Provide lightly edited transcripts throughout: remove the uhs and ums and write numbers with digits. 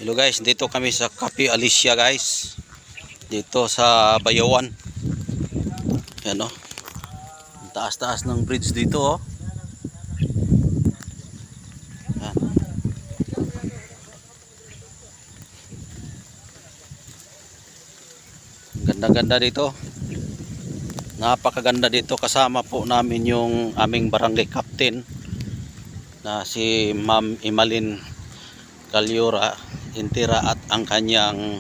Hello guys, dito kami sa Cafe Alicia guys. Dito sa Bayawan. Yan o. Taas-taas ng bridge dito oh. Yan. Ganda-ganda dito. Napakaganda dito. Kasama po namin yung aming barangay captain na si Ma'am Imalin Calyura Intira at ang kanyang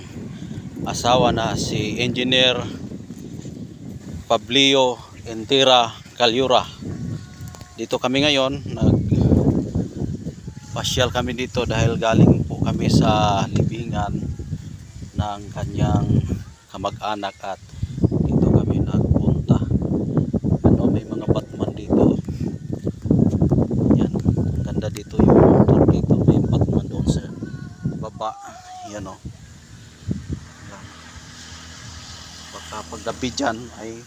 asawa na si Engineer Pablio Intira Calyura. Dito kami ngayon, nagpasyal kami dito dahil galing po kami sa libingan ng kanyang kamag-anak at dito kami nagpunta. Ano, may mga Batman dito. Yan, ganda dito yung motor dito. May Batman doon sa baba. Yan o. Baka paggabi dyan ay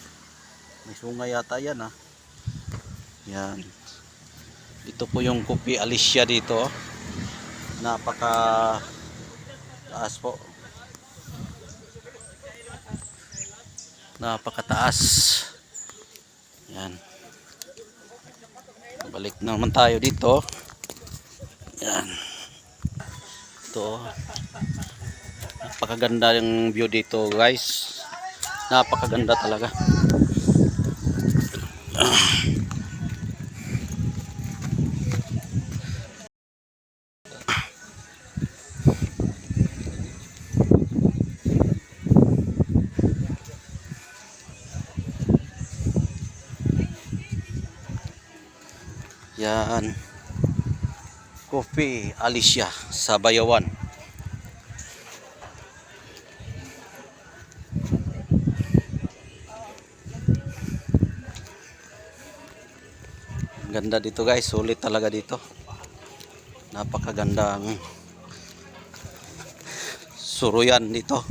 may sunga yata yan ha. Yan. Ito po yung Cafe Alicia dito. Napaka taas po. Napakataas. Yan. Balik naman tayo dito. Yan. Ito. Napakaganda yung view dito guys. Napakaganda talaga. Yan. Cafe Alicia sa Bayawan. Ganda dito guys, sulit talaga dito. Napakagandang suruyan dito.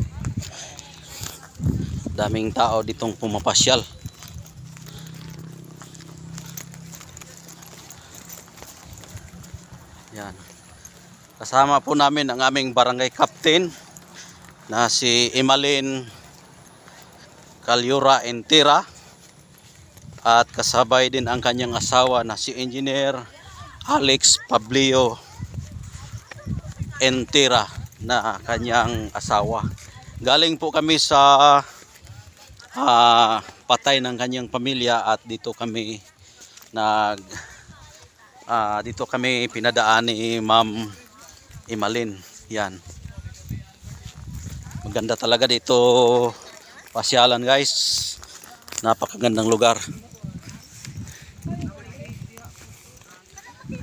Daming tao ditong pumapasyal. Yan. Kasama po namin ang aming barangay captain na si Imalin Calyura Intira at kasabay din ang kanyang asawa na si Engineer Alex Pablio Intira na kanyang asawa. Galing po kami sa patay ng kanyang pamilya at dito kami dito kami pinadaan ni Ma'am Imalin. Yan. Maganda talaga dito pasyalan guys. Napakagandang lugar.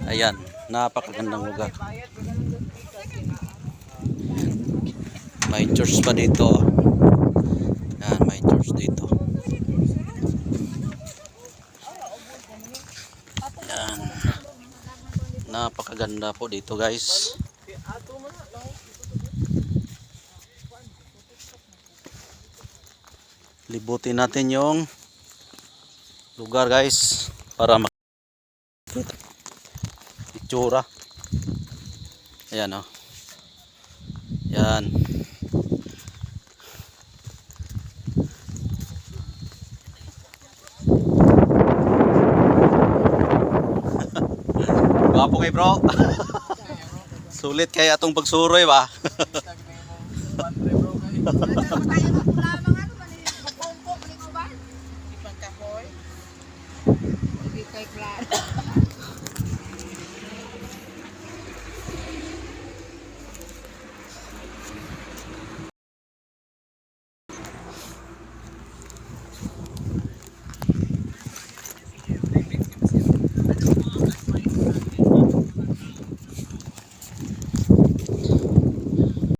Ayan, napakagandang lugar. May church pa dito. Ayan, may church dito. Ayan. Napakaganda po dito guys. Libutin natin yung lugar guys para makita itsura. Ayan o. Ayan. Gwapo kay bro. Sulit kaya itong pagsuroy ba?